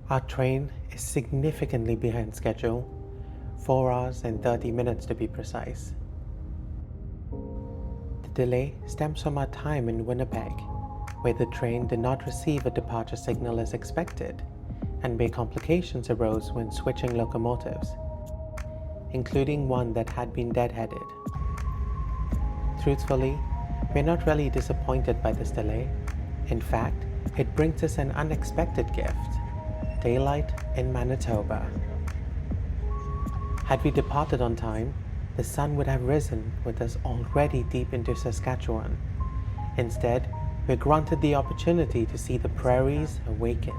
Our train is significantly behind schedule, 4 hours and 30 minutes to be precise. The delay stems from our time in Winnipeg, where the train did not receive a departure signal as expected, and where complications arose when switching locomotives, including one that had been deadheaded. Truthfully, we're not really disappointed by this delay. In fact, it brings us an unexpected gift: daylight in Manitoba. Had we departed on time, the sun would have risen with us already deep into Saskatchewan. Instead, we're granted the opportunity to see the prairies awaken.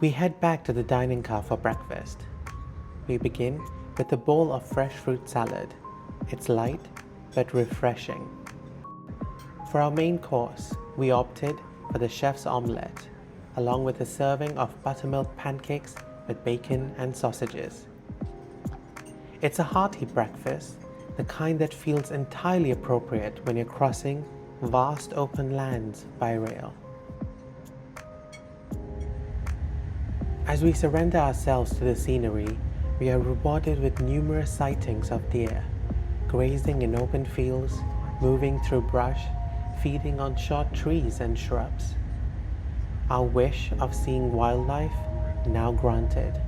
We head back to the dining car for breakfast. We begin with a bowl of fresh fruit salad. It's light but refreshing. For our main course, we opted for the chef's omelette, along with a serving of buttermilk pancakes with bacon and sausages. It's a hearty breakfast, the kind that feels entirely appropriate when you're crossing vast open lands by rail. As we surrender ourselves to the scenery, we are rewarded with numerous sightings of deer, grazing in open fields, moving through brush, feeding on short trees and shrubs. Our wish of seeing wildlife now granted.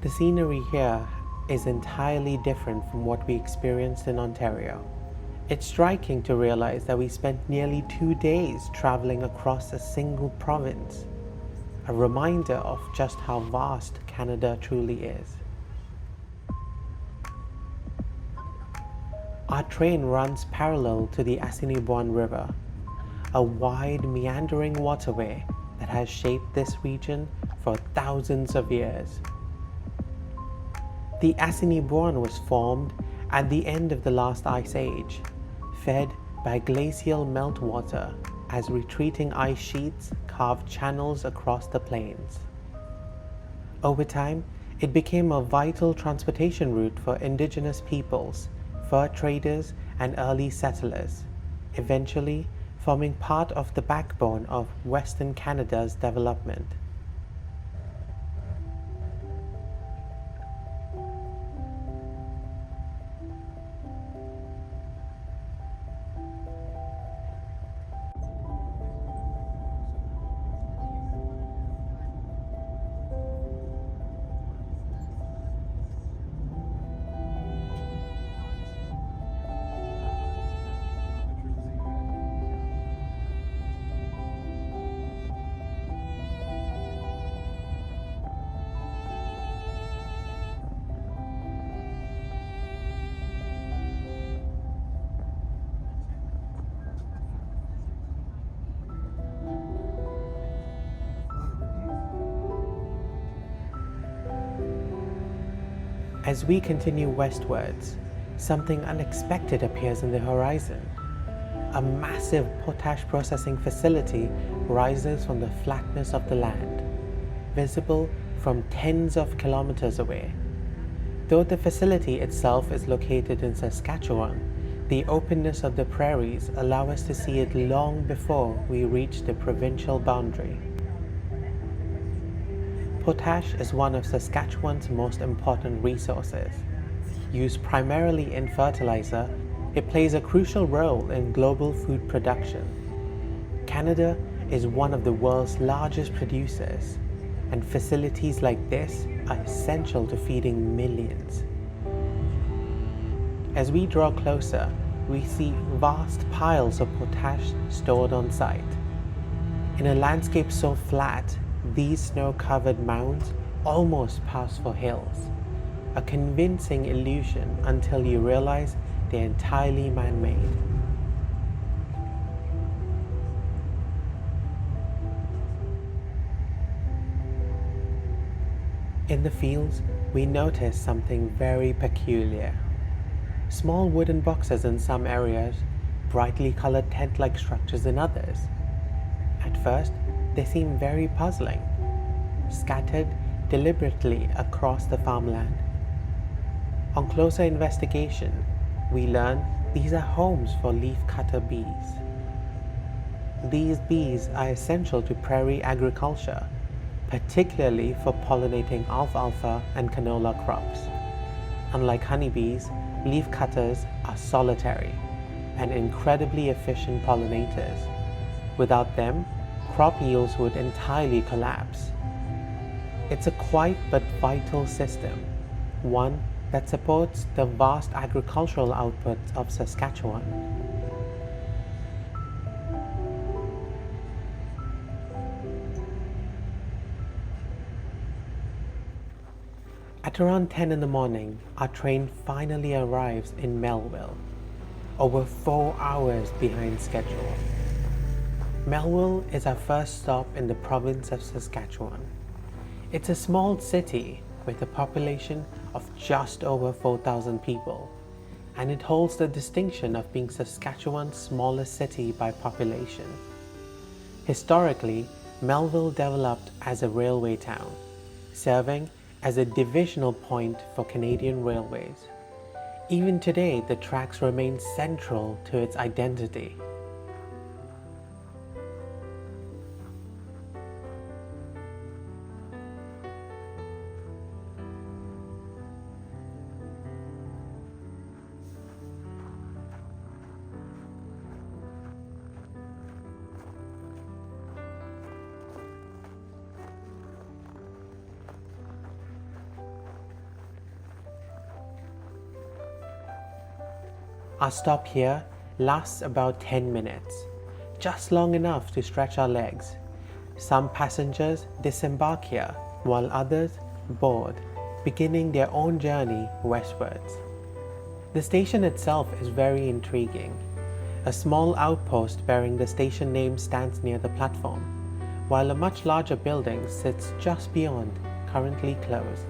The scenery here is entirely different from what we experienced in Ontario. It's striking to realize that we spent nearly 2 days traveling across a single province, a reminder of just how vast Canada truly is. Our train runs parallel to the Assiniboine River, a wide, meandering waterway that has shaped this region for thousands of years. The Assiniboine was formed at the end of the last ice age, fed by glacial meltwater as retreating ice sheets carved channels across the plains. Over time, it became a vital transportation route for indigenous peoples, fur traders, and early settlers, eventually forming part of the backbone of Western Canada's development. As we continue westwards, something unexpected appears in the horizon. A massive potash processing facility rises from the flatness of the land, visible from tens of kilometers away. Though the facility itself is located in Saskatchewan, the openness of the prairies allow us to see it long before we reach the provincial boundary. Potash is one of Saskatchewan's most important resources. Used primarily in fertilizer, it plays a crucial role in global food production. Canada is one of the world's largest producers, and facilities like this are essential to feeding millions. As we draw closer, we see vast piles of potash stored on site. In a landscape so flat, these snow-covered mounds almost pass for hills, a convincing illusion until you realize they're entirely man-made. In the fields, we notice something very peculiar. Small wooden boxes in some areas, brightly colored tent-like structures in others. At first, they seem very puzzling, scattered deliberately across the farmland. On closer investigation, we learn these are homes for leafcutter bees. these bees are essential to prairie agriculture, particularly for pollinating alfalfa and canola crops. Unlike honeybees, leafcutters are solitary and incredibly efficient pollinators. Without them, crop yields would entirely collapse. It's a quiet but vital system, one that supports the vast agricultural output of Saskatchewan. At around 10 in the morning, our train finally arrives in Melville, over 4 hours behind schedule. Melville is our first stop in the province of Saskatchewan. It's a small city with a population of just over 4,000 people, and it holds the distinction of being Saskatchewan's smallest city by population. Historically, Melville developed as a railway town, serving as a divisional point for Canadian railways. Even today, the tracks remain central to its identity. Our stop here lasts about 10 minutes, just long enough to stretch our legs. Some passengers disembark here, while others board, beginning their own journey westwards. The station itself is very intriguing. A small outpost bearing the station name stands near the platform, while a much larger building sits just beyond, currently closed.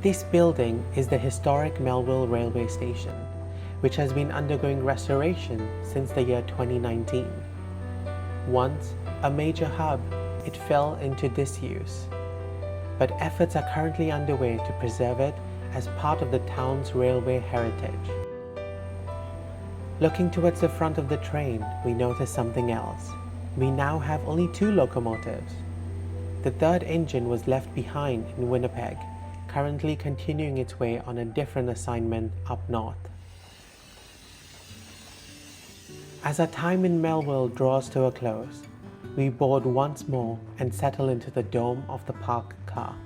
This building is the historic Melville railway station, which has been undergoing restoration since the year 2019. Once a major hub, it fell into disuse, but efforts are currently underway to preserve it as part of the town's railway heritage. Looking towards the front of the train, we notice something else. We now have only 2 locomotives. The third engine was left behind in Winnipeg, currently continuing its way on a different assignment up north. As our time in Melville draws to a close, we board once more and settle into the dome of the parked car.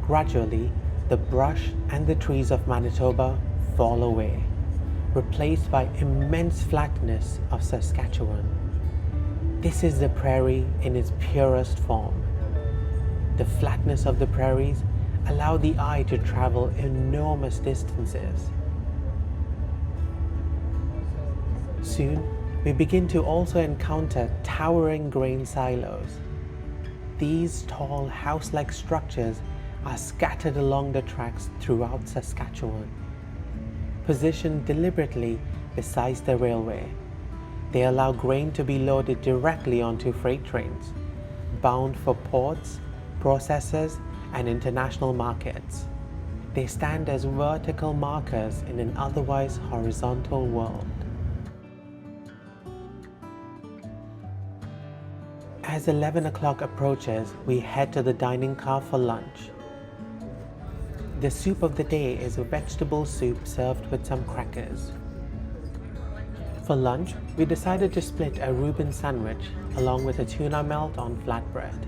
Gradually, the brush and the trees of Manitoba fall away, replaced by immense flatness of Saskatchewan. This is the prairie in its purest form. The flatness of the prairies allow the eye to travel enormous distances. Soon, we begin to also encounter towering grain silos. These tall house-like structures are scattered along the tracks throughout Saskatchewan. Positioned deliberately beside the railway, they allow grain to be loaded directly onto freight trains, bound for ports, processors, and international markets. They stand as vertical markers in an otherwise horizontal world. As 11 o'clock approaches, we head to the dining car for lunch. The soup of the day is a vegetable soup served with some crackers. For lunch, we decided to split a Reuben sandwich along with a tuna melt on flatbread.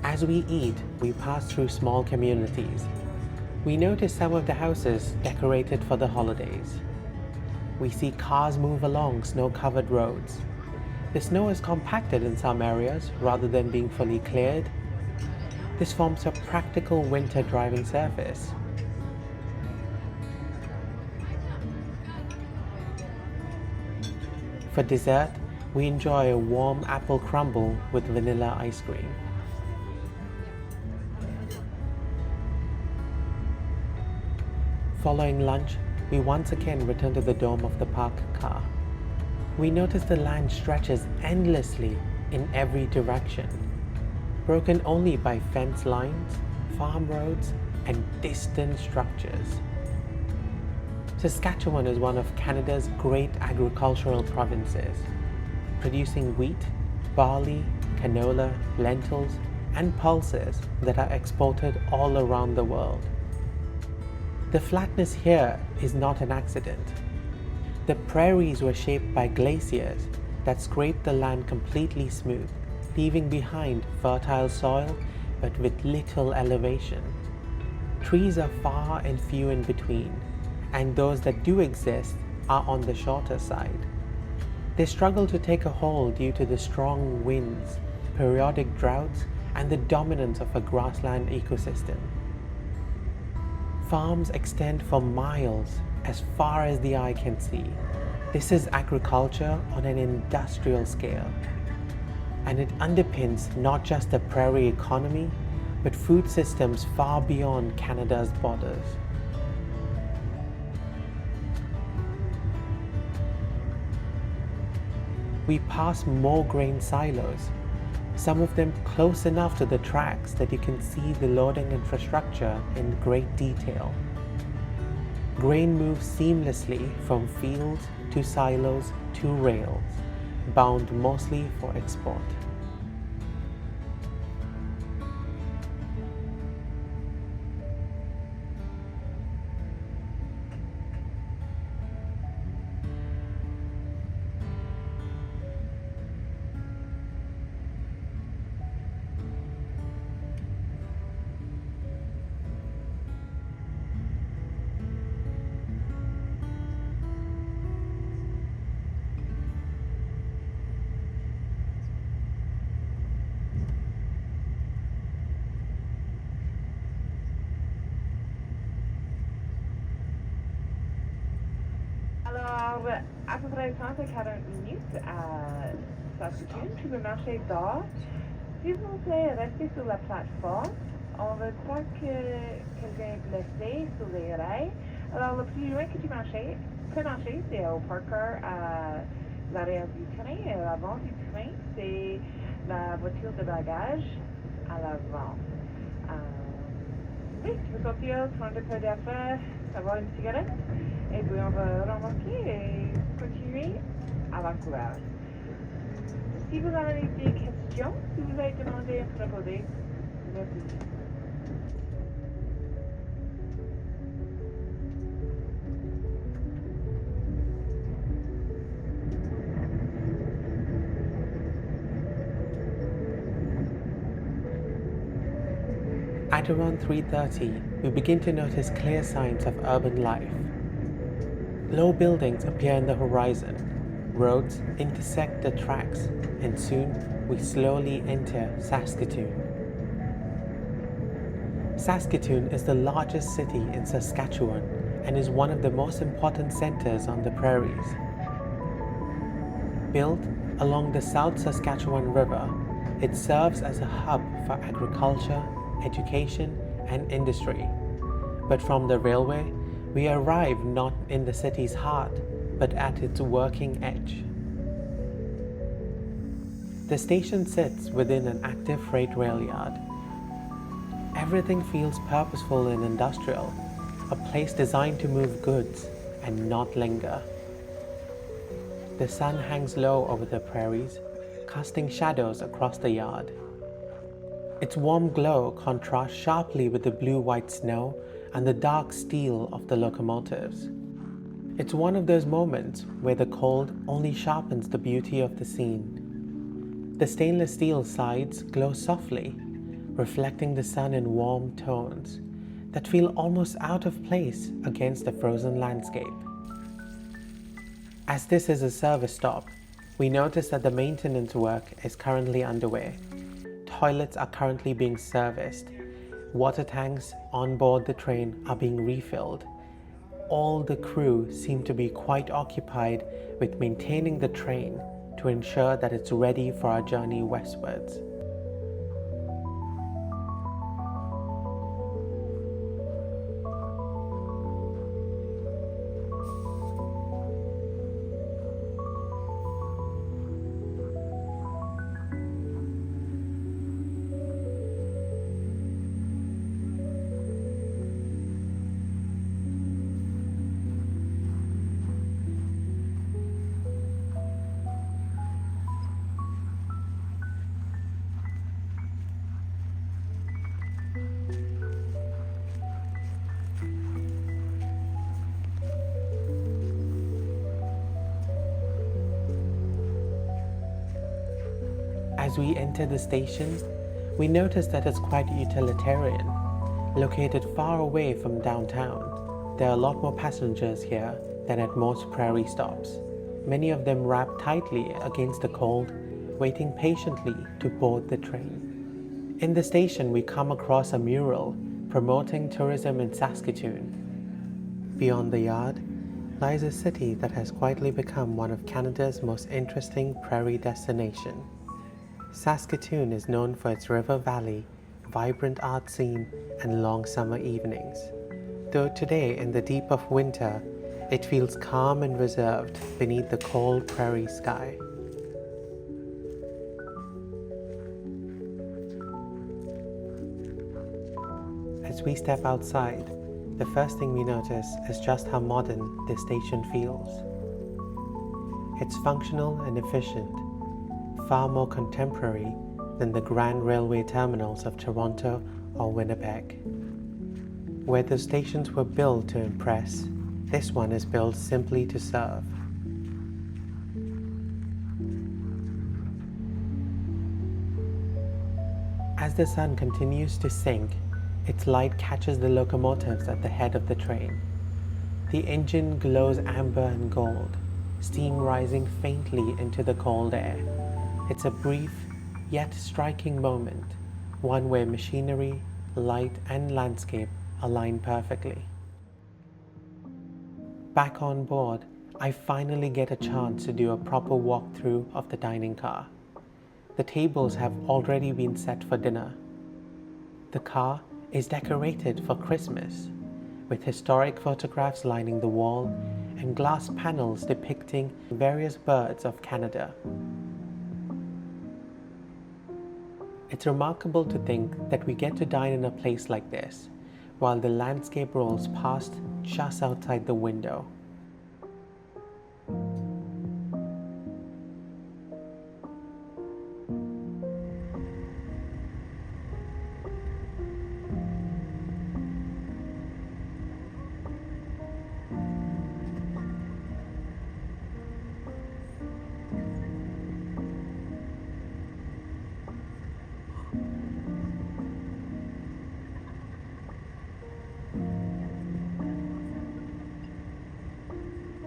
As we eat, we pass through small communities. We notice some of the houses decorated for the holidays. We see cars move along snow-covered roads. The snow is compacted in some areas rather than being fully cleared. This forms a practical winter driving surface. For dessert, we enjoy a warm apple crumble with vanilla ice cream. Following lunch, we once again return to the dome of the parked car. We notice the land stretches endlessly in every direction, broken only by fence lines, farm roads, and distant structures. Saskatchewan is one of Canada's great agricultural provinces, producing wheat, barley, canola, lentils, and pulses that are exported all around the world. The flatness here is not an accident. The prairies were shaped by glaciers that scraped the land completely smooth, leaving behind fertile soil but with little elevation. Trees are far and few in between, and those that do exist are on the shorter side. They struggle to take a hold due to the strong winds, periodic droughts, and the dominance of a grassland ecosystem. Farms extend for miles as far as the eye can see. This is agriculture on an industrial scale, and it underpins not just the prairie economy, but food systems far beyond Canada's borders. We pass more grain silos, some of them close enough to the tracks that you can see the loading infrastructure in great detail. Grain moves seamlessly from fields to silos to rails, bound mostly for export. Alors, à peu près 30 à 40 minutes à Saskatoon, puis le marché d'or. S'il vous plaît, restez sur la plateforme. On ne veut pas que quelqu'un est blessé sur les rails. Alors, le plus loin que tu peux marcher, c'est au Parker à l'arrière du train. Et à l'avant du train, c'est la voiture de bagages à l'avant. Oui, tu peux sortir, prendre un peu d'affaires, avoir une cigarette, et puis on va remorquer et continuer à Vancouver. Si vous avez des questions, si vous avez demandé à proposer, merci. At around 3:30, we begin to notice clear signs of urban life. Low buildings appear in the horizon, roads intersect the tracks, and soon we slowly enter Saskatoon. Saskatoon is the largest city in Saskatchewan and is one of the most important centers on the prairies. Built along the South Saskatchewan River, it serves as a hub for agriculture, education, and industry. But from the railway, we arrive not in the city's heart, but at its working edge. The station sits within an active freight rail yard. Everything feels purposeful and industrial, a place designed to move goods and not linger. The sun hangs low over the prairies, casting shadows across the yard. Its warm glow contrasts sharply with the blue-white snow and the dark steel of the locomotives. It's one of those moments where the cold only sharpens the beauty of the scene. The stainless steel sides glow softly, reflecting the sun in warm tones that feel almost out of place against the frozen landscape. As this is a service stop, we notice that the maintenance work is currently underway. Toilets are currently being serviced. Water tanks on board the train are being refilled. All the crew seem to be quite occupied with maintaining the train to ensure that it's ready for our journey westwards. As we enter the station, we notice that it's quite utilitarian. Located far away from downtown, there are a lot more passengers here than at most prairie stops. Many of them wrapped tightly against the cold, waiting patiently to board the train. In the station, we come across a mural promoting tourism in Saskatoon. Beyond the yard lies a city that has quietly become one of Canada's most interesting prairie destinations. Saskatoon is known for its river valley, vibrant art scene, and long summer evenings. Though today, in the deep of winter, it feels calm and reserved beneath the cold prairie sky. As we step outside, the first thing we notice is just how modern this station feels. It's functional and efficient, far more contemporary than the grand railway terminals of Toronto or Winnipeg. Where the stations were built to impress, this one is built simply to serve. As the sun continues to sink, its light catches the locomotives at the head of the train. The engine glows amber and gold, steam rising faintly into the cold air. It's a brief, yet striking moment, one where machinery, light, and landscape align perfectly. Back on board, I finally get a chance to do a proper walkthrough of the dining car. The tables have already been set for dinner. The car is decorated for Christmas, with historic photographs lining the wall and glass panels depicting various birds of Canada. It's remarkable to think that we get to dine in a place like this, while the landscape rolls past just outside the window.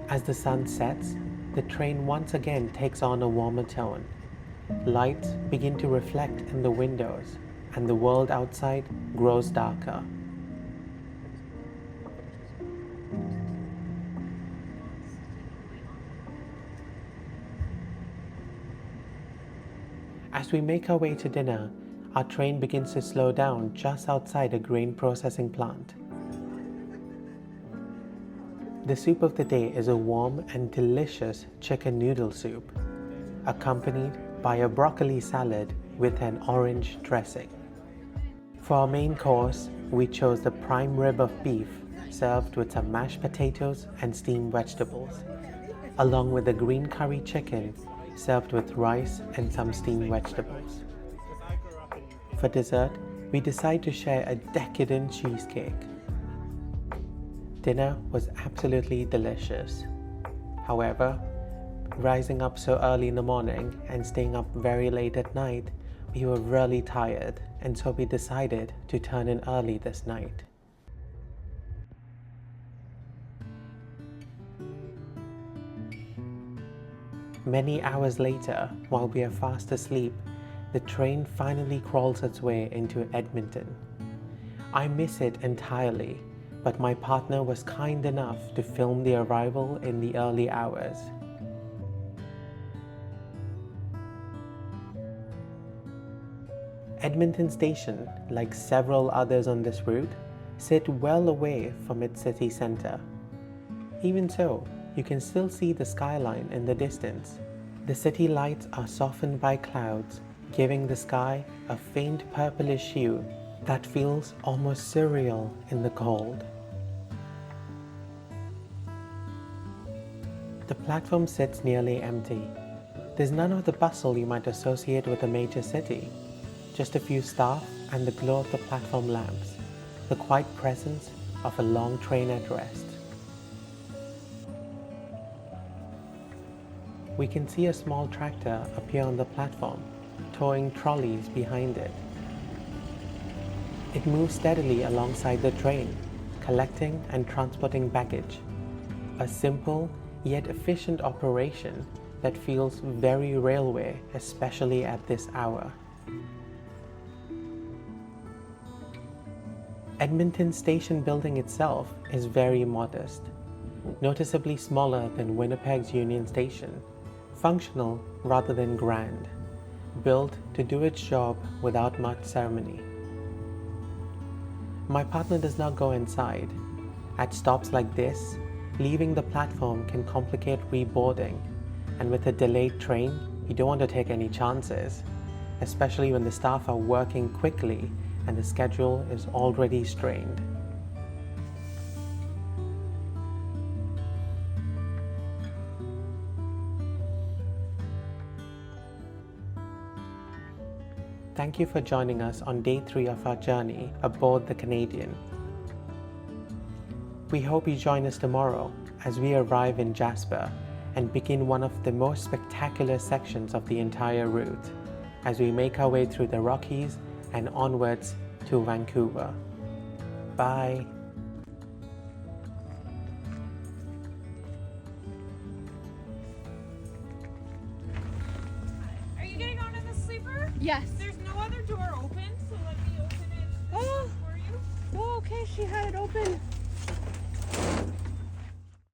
As the sun sets, the train once again takes on a warmer tone. Lights begin to reflect in the windows, and the world outside grows darker. As we make our way to dinner, our train begins to slow down just outside a grain processing plant. The soup of the day is a warm and delicious chicken noodle soup, accompanied by a broccoli salad with an orange dressing. For our main course, we chose the prime rib of beef served with some mashed potatoes and steamed vegetables. along with a green curry chicken served with rice and some steamed vegetables. For dessert, we decide to share a decadent cheesecake. Dinner was absolutely delicious. However, rising up so early in the morning and staying up very late at night, we were really tired, and so we decided to turn in early this night. Many hours later, while we are fast asleep, the train finally crawls its way into Edmonton. I miss it entirely, but my partner was kind enough to film the arrival in the early hours. Edmonton Station, like several others on this route, sit well away from its city centre. Even so, you can still see the skyline in the distance. The city lights are softened by clouds, giving the sky a faint purplish hue that feels almost surreal in the cold. The platform sits nearly empty. There's none of the bustle you might associate with a major city. Just a few staff and the glow of the platform lamps, the quiet presence of a long train at rest. We can see a small tractor appear on the platform, towing trolleys behind it. It moves steadily alongside the train, collecting and transporting baggage. A simple yet efficient operation that feels very railway, especially at this hour. Edmonton Station building itself is very modest, noticeably smaller than Winnipeg's Union Station, functional rather than grand, built to do its job without much ceremony. My partner does not go inside. At stops like this, leaving the platform can complicate reboarding, and with a delayed train, you don't want to take any chances, especially when the staff are working quickly and the schedule is already strained. Thank you for joining us on day 3 of our journey aboard the Canadian. We hope you join us tomorrow as we arrive in Jasper and begin one of the most spectacular sections of the entire route as we make our way through the Rockies and onwards to Vancouver. Bye. Are you getting on in the sleeper? Yes. There's no other door open, so let me open it Oh. for you. Oh, okay. She had it open.